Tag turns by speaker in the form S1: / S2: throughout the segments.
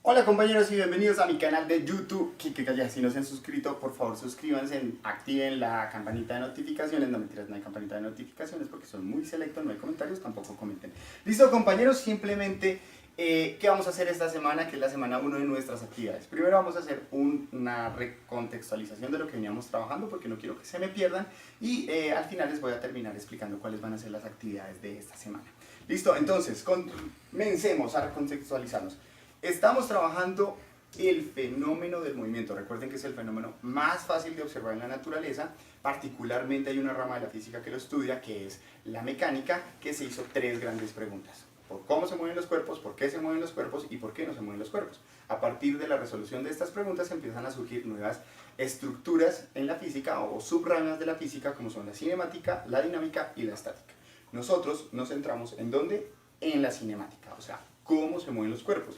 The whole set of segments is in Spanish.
S1: Hola compañeros y bienvenidos a mi canal de YouTube Kike Calla. Si no se han suscrito, por favor suscríbanse, activen la campanita de notificaciones. No mentiras, no hay campanita de notificaciones porque son muy selectos, no hay comentarios, tampoco comenten. Listo compañeros, simplemente ¿qué vamos a hacer esta semana? Que es la semana 1 de nuestras actividades. Primero vamos a hacer una recontextualización de lo que veníamos trabajando porque no quiero que se me pierdan. Y al final les voy a terminar explicando cuáles van a ser las actividades de esta semana. Listo, entonces comencemos a recontextualizarnos. Estamos trabajando el fenómeno del movimiento. Recuerden que es el fenómeno más fácil de observar en la naturaleza. Particularmente hay una rama de la física que lo estudia, que es la mecánica, que se hizo tres grandes preguntas. Por cómo se mueven los cuerpos, por qué se mueven los cuerpos y por qué no se mueven los cuerpos. A partir de la resolución de estas preguntas empiezan a surgir nuevas estructuras en la física o subramas de la física, como son la cinemática, la dinámica y la estática. Nosotros nos centramos en ¿dónde? En la cinemática, o sea, cómo se mueven los cuerpos.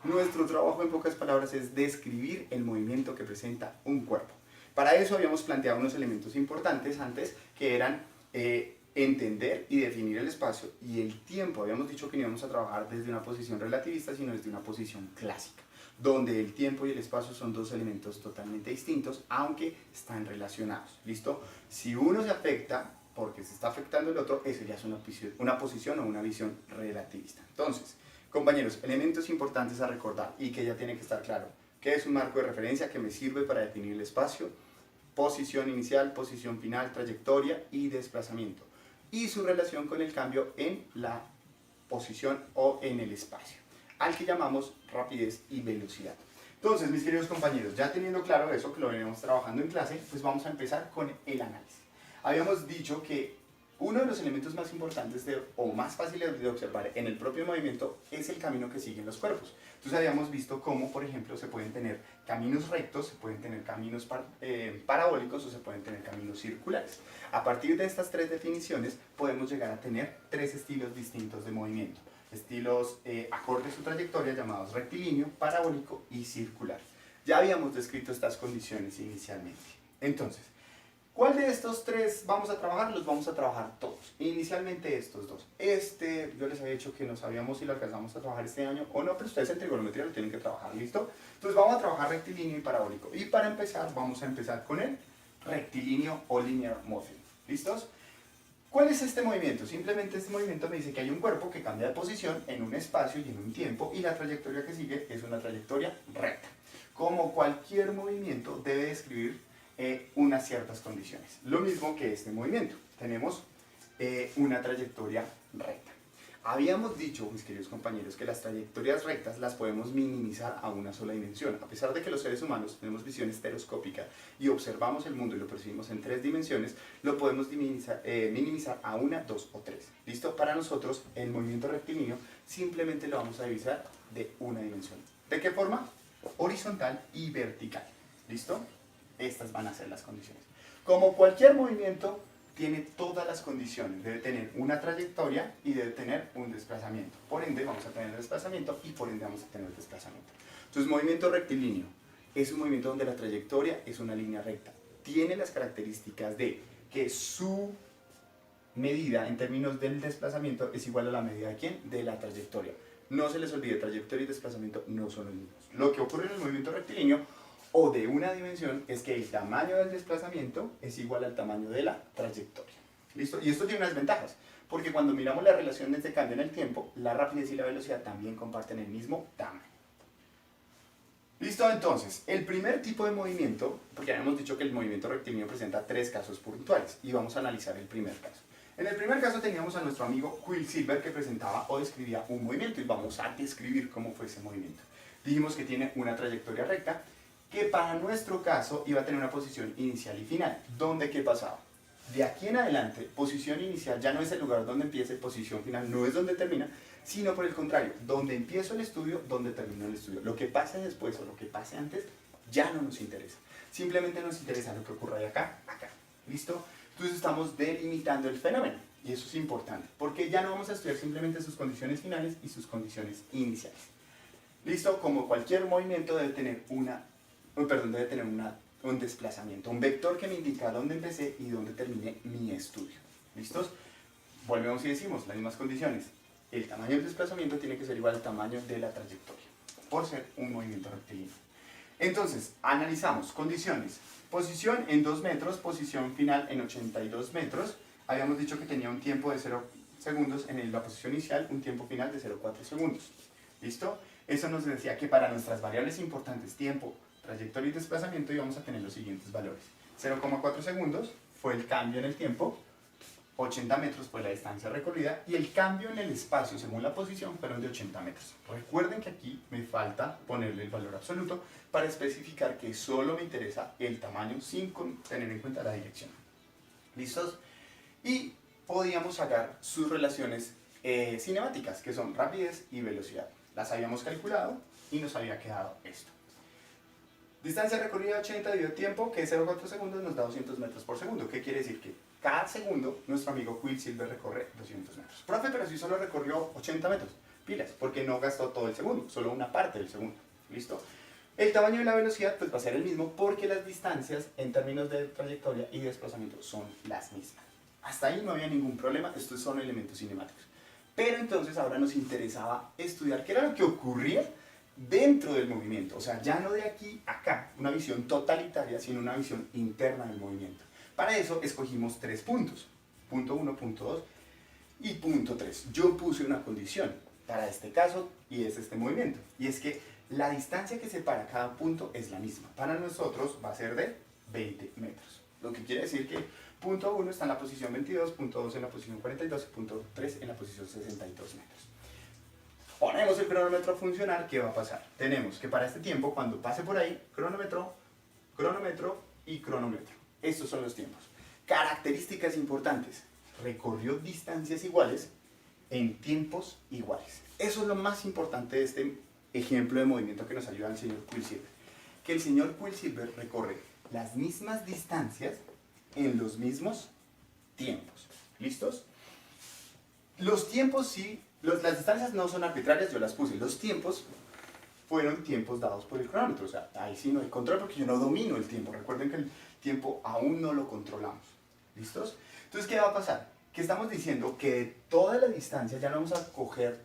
S1: Nuestro trabajo, en pocas palabras, es describir el movimiento que presenta un cuerpo. Para eso habíamos planteado unos elementos importantes antes, que eran entender y definir el espacio y el tiempo. Habíamos dicho que no íbamos a trabajar desde una posición relativista, sino desde una posición clásica, donde el tiempo y el espacio son dos elementos totalmente distintos, aunque están relacionados. ¿Listo? Si uno se afecta porque se está afectando el otro, eso ya es una posición o una visión relativista. Entonces, compañeros, elementos importantes a recordar y que ya tiene que estar claro. ¿Qué es un marco de referencia que me sirve para definir el espacio? Posición inicial, posición final, trayectoria y desplazamiento. Y su relación con el cambio en la posición o en el espacio, al que llamamos rapidez y velocidad. Entonces, mis queridos compañeros, ya teniendo claro eso, que lo venimos trabajando en clase, pues vamos a empezar con el análisis. Habíamos dicho que uno de los elementos más importantes o más fáciles de observar en el propio movimiento es el camino que siguen los cuerpos. Entonces habíamos visto cómo, por ejemplo, se pueden tener caminos rectos, se pueden tener caminos parabólicos o se pueden tener caminos circulares. A partir de estas tres definiciones podemos llegar a tener tres estilos distintos de movimiento. Estilos acorde a su trayectoria llamados rectilíneo, parabólico y circular. Ya habíamos descrito estas condiciones inicialmente. Entonces, ¿cuál de estos tres vamos a trabajar? Los vamos a trabajar todos. Inicialmente estos dos. Yo les había dicho que no sabíamos si lo alcanzamos a trabajar este año o no, pero ustedes en trigonometría lo tienen que trabajar, ¿listo? Entonces vamos a trabajar rectilíneo y parabólico. Y para empezar, vamos a empezar con el rectilíneo o linear motion. ¿Listos? ¿Cuál es este movimiento? Simplemente este movimiento me dice que hay un cuerpo que cambia de posición en un espacio y en un tiempo y la trayectoria que sigue es una trayectoria recta. Como cualquier movimiento debe describir unas ciertas condiciones. Lo mismo que este movimiento. Tenemos una trayectoria recta. Habíamos dicho, mis queridos compañeros, que las trayectorias rectas las podemos minimizar a una sola dimensión. A pesar de que los seres humanos tenemos visión estereoscópica y observamos el mundo y lo percibimos en tres dimensiones, lo podemos minimizar a una, dos o tres. ¿Listo? Para nosotros, el movimiento rectilíneo simplemente lo vamos a divisar de una dimensión. ¿De qué forma? Horizontal y vertical. ¿Listo? Estas van a ser las condiciones. Como cualquier movimiento, tiene todas las condiciones. Debe tener una trayectoria y debe tener un desplazamiento. Por ende, vamos a tener desplazamiento y por ende vamos a tener desplazamiento. Entonces, movimiento rectilíneo es un movimiento donde la trayectoria es una línea recta. Tiene las características de que su medida en términos del desplazamiento es igual a la medida de ¿quién? De la trayectoria. No se les olvide, trayectoria y desplazamiento no son los mismos. Lo que ocurre en el movimiento rectilíneo o de una dimensión es que el tamaño del desplazamiento es igual al tamaño de la trayectoria. ¿Listo? Y esto tiene unas ventajas, porque cuando miramos las relaciones de cambio en el tiempo, la rapidez y la velocidad también comparten el mismo tamaño. ¿Listo? Entonces, el primer tipo de movimiento, porque ya hemos dicho que el movimiento rectilíneo presenta tres casos puntuales, y vamos a analizar el primer caso. En el primer caso teníamos a nuestro amigo Quicksilver que presentaba o describía un movimiento, y vamos a describir cómo fue ese movimiento. Dijimos que tiene una trayectoria recta, que para nuestro caso iba a tener una posición inicial y final. ¿Dónde qué pasaba? De aquí en adelante, posición inicial ya no es el lugar donde empieza, posición final no es donde termina, sino por el contrario, donde empiezo el estudio, donde termino el estudio. Lo que pase después o lo que pase antes ya no nos interesa. Simplemente nos interesa lo que ocurra de acá a acá. ¿Listo? Entonces estamos delimitando el fenómeno. Y eso es importante, porque ya no vamos a estudiar simplemente sus condiciones finales y sus condiciones iniciales. ¿Listo? Como cualquier movimiento debe tener un desplazamiento, un vector que me indica dónde empecé y dónde terminé mi estudio. ¿Listos? Volvemos y decimos las mismas condiciones. El tamaño del desplazamiento tiene que ser igual al tamaño de la trayectoria. por ser un movimiento rectilíneo. Entonces, analizamos condiciones. Posición en 2 metros, posición final en 82 metros. Habíamos dicho que tenía un tiempo de 0 segundos en la posición inicial, un tiempo final de 0,4 segundos. ¿Listo? Eso nos decía que para nuestras variables importantes, tiempo, trayectoria y desplazamiento, íbamos a tener los siguientes valores. 0,4 segundos fue el cambio en el tiempo, 80 metros fue la distancia recorrida y el cambio en el espacio según la posición fueron de 80 metros. Recuerden que aquí me falta ponerle el valor absoluto para especificar que solo me interesa el tamaño sin tener en cuenta la dirección. ¿Listos? Y podíamos sacar sus relaciones cinemáticas, que son rapidez y velocidad. Las habíamos calculado y nos había quedado esto. Distancia recorrida 80 dividido tiempo, que es 0,4 segundos, nos da 200 metros por segundo. ¿Qué quiere decir? Que cada segundo nuestro amigo Quicksilver recorre 200 metros. Profe, pero si solo recorrió 80 metros. Pilas, porque no gastó todo el segundo, solo una parte del segundo. ¿Listo? El tamaño de la velocidad pues va a ser el mismo porque las distancias en términos de trayectoria y desplazamiento son las mismas. Hasta ahí no había ningún problema, estos son elementos cinemáticos. Pero entonces ahora nos interesaba estudiar qué era lo que ocurría dentro del movimiento, o sea, ya no de aquí a acá, una visión totalitaria, sino una visión interna del movimiento. Para eso escogimos 3 puntos, punto 1, punto 2 y punto 3. Yo puse una condición para este caso y es este movimiento, y es que la distancia que separa cada punto es la misma. Para nosotros va a ser de 20 metros, lo que quiere decir que punto 1 está en la posición 22, punto 2 en la posición 42 y punto 3 en la posición 62 metros. Ponemos el cronómetro a funcionar, ¿qué va a pasar? Tenemos que para este tiempo, cuando pase por ahí, cronómetro, cronómetro y cronómetro. Estos son los tiempos. Características importantes. Recorrió distancias iguales en tiempos iguales. Eso es lo más importante de este ejemplo de movimiento que nos ayuda el señor Quicksilver. Que el señor Quicksilver recorre las mismas distancias en los mismos tiempos. ¿Listos? Los tiempos sí, las distancias no son arbitrarias, yo las puse. Los tiempos fueron tiempos dados por el cronómetro. O sea, ahí sí no hay control porque yo no domino el tiempo. Recuerden que el tiempo aún no lo controlamos. ¿Listos? Entonces, ¿qué va a pasar? Que estamos diciendo que de toda la distancia ya no vamos a coger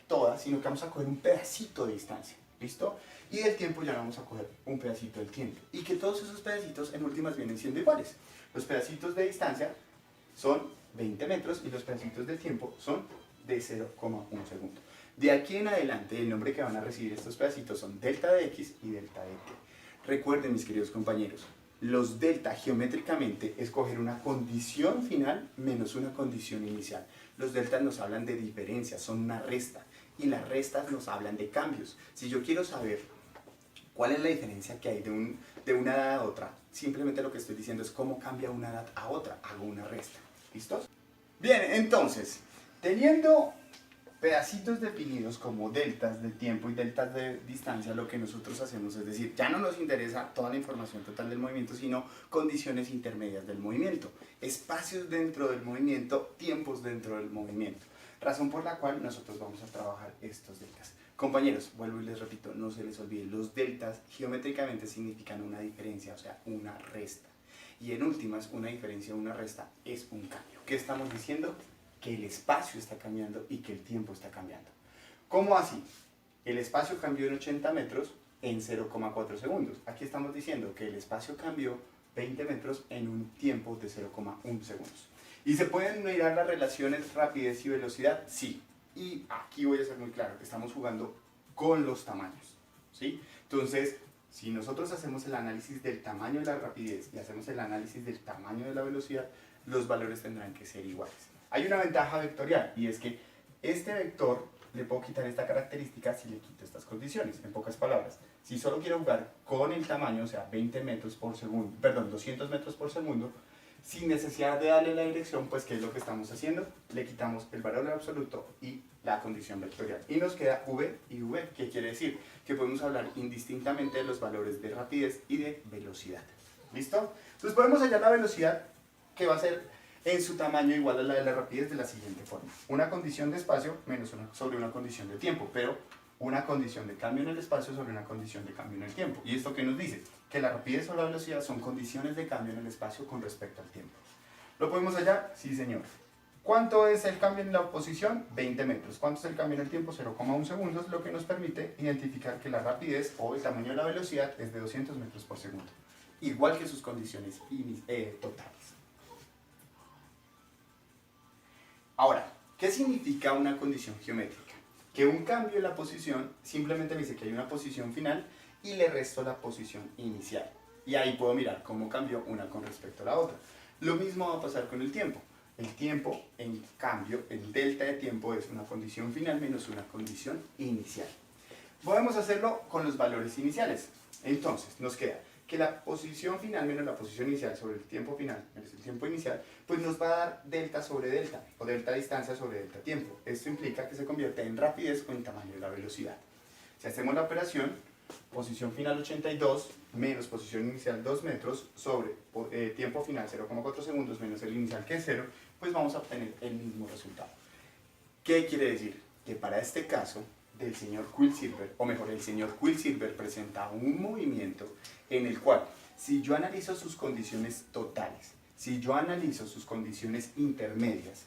S1: toda, sino que vamos a coger un pedacito de distancia. ¿Listo? Y del tiempo ya no vamos a coger un pedacito del tiempo. Y que todos esos pedacitos en últimas vienen siendo iguales. Los pedacitos de distancia son 20 metros y los pedacitos de tiempo son de 0,1 segundo. De aquí en adelante el nombre que van a recibir estos pedacitos son delta de x y delta de t. Recuerden, mis queridos compañeros, los delta geométricamente es coger una condición final menos una condición inicial. Los deltas nos hablan de diferencias, son una resta, y las restas nos hablan de cambios. Si yo quiero saber cuál es la diferencia que hay de una edad a otra, simplemente lo que estoy diciendo es cómo cambia una edad a otra, hago una resta. ¿Listos? Bien, entonces, teniendo pedacitos definidos como deltas de tiempo y deltas de distancia, lo que nosotros hacemos es decir, ya no nos interesa toda la información total del movimiento, sino condiciones intermedias del movimiento, espacios dentro del movimiento, tiempos dentro del movimiento, razón por la cual nosotros vamos a trabajar estos deltas. Compañeros, vuelvo y les repito, no se les olvide, los deltas geométricamente significan una diferencia, o sea, una resta. Y en últimas, una diferencia o una resta es un cambio. ¿Qué estamos diciendo? Que el espacio está cambiando y que el tiempo está cambiando. ¿Cómo así? El espacio cambió en 80 metros en 0,4 segundos. Aquí estamos diciendo que el espacio cambió 20 metros en un tiempo de 0,1 segundos. ¿Y se pueden mirar las relaciones rapidez y velocidad? Sí. Y aquí voy a ser muy claro, estamos jugando con los tamaños, ¿sí? Entonces, si nosotros hacemos el análisis del tamaño de la rapidez y hacemos el análisis del tamaño de la velocidad, los valores tendrán que ser iguales. Hay una ventaja vectorial y es que este vector le puedo quitar esta característica si le quito estas condiciones. En pocas palabras, si solo quiero jugar con el tamaño, o sea, 20 metros por segundo, perdón, 200 metros por segundo, sin necesidad de darle la dirección, pues ¿qué es lo que estamos haciendo? Le quitamos el valor absoluto y la condición vectorial. Y nos queda v y v, ¿qué quiere decir? Que podemos hablar indistintamente de los valores de rapidez y de velocidad. ¿Listo? Entonces podemos hallar la velocidad que va a ser en su tamaño igual a la de la rapidez de la siguiente forma. Una condición de espacio menos sobre una condición de tiempo, pero una condición de cambio en el espacio sobre una condición de cambio en el tiempo. ¿Y esto qué nos dice? Que la rapidez o la velocidad son condiciones de cambio en el espacio con respecto al tiempo. ¿Lo podemos hallar? Sí, señor. ¿Cuánto es el cambio en la posición? 20 metros. ¿Cuánto es el cambio en el tiempo? 0,1 segundos, lo que nos permite identificar que la rapidez o el tamaño de la velocidad es de 200 metros por segundo. Igual que sus condiciones totales. Ahora, ¿qué significa una condición geométrica? Que un cambio en la posición simplemente me dice que hay una posición final y le resto la posición inicial. Y ahí puedo mirar cómo cambió una con respecto a la otra. Lo mismo va a pasar con el tiempo. El tiempo, en cambio, el delta de tiempo es una condición final menos una condición inicial. Podemos hacerlo con los valores iniciales. Entonces, nos queda que la posición final menos la posición inicial sobre el tiempo final menos el tiempo inicial, pues nos va a dar delta sobre delta, o delta distancia sobre delta tiempo. Esto implica que se convierte en rapidez o en tamaño de la velocidad. Si hacemos la operación, posición final 82 menos posición inicial 2 metros sobre tiempo final 0,4 segundos menos el inicial que es 0, pues vamos a obtener el mismo resultado. ¿Qué quiere decir? Que para este caso del señor Quicksilver, o mejor, el señor Quicksilver presenta un movimiento en el cual, si yo analizo sus condiciones totales, si yo analizo sus condiciones intermedias,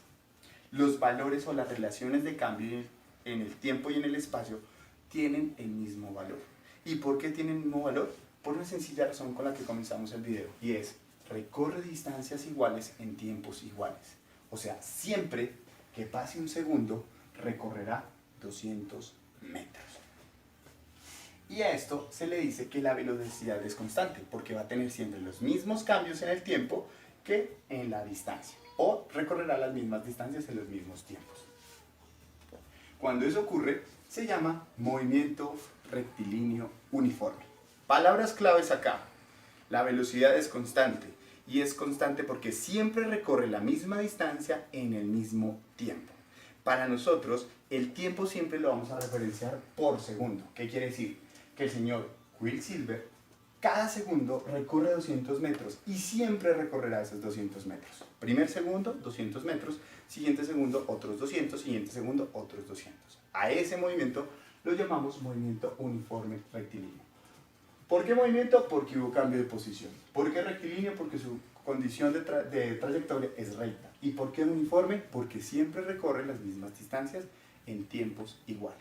S1: los valores o las relaciones de cambio en el tiempo y en el espacio tienen el mismo valor. ¿Y por qué tienen el mismo valor? Por una sencilla razón con la que comenzamos el video, y es, recorre distancias iguales en tiempos iguales. O sea, siempre que pase un segundo, recorrerá 200 metros. Y a esto se le dice que la velocidad es constante, porque va a tener siempre los mismos cambios en el tiempo que en la distancia, o recorrerá las mismas distancias en los mismos tiempos. Cuando eso ocurre, se llama movimiento rectilíneo uniforme. Palabras claves acá. La velocidad es constante, y es constante porque siempre recorre la misma distancia en el mismo tiempo. Para nosotros, el tiempo siempre lo vamos a referenciar por segundo. ¿Qué quiere decir? Que el señor Quicksilver cada segundo recorre 200 metros y siempre recorrerá esos 200 metros. Primer segundo, 200 metros, siguiente segundo, otros 200, siguiente segundo, otros 200. A ese movimiento lo llamamos movimiento uniforme rectilíneo. ¿Por qué movimiento? Porque hubo cambio de posición. ¿Por qué rectilíneo? Porque su condición de trayectoria es recta. ¿Y por qué uniforme? Porque siempre recorre las mismas distancias en tiempos iguales.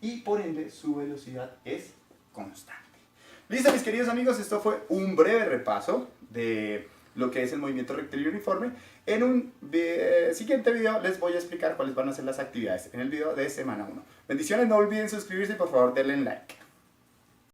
S1: Y por ende su velocidad es constante. Listo, mis queridos amigos, esto fue un breve repaso de lo que es el movimiento rectilíneo uniforme. En un siguiente video les voy a explicar cuáles van a ser las actividades en el video de semana 1. Bendiciones, no olviden suscribirse y por favor denle like.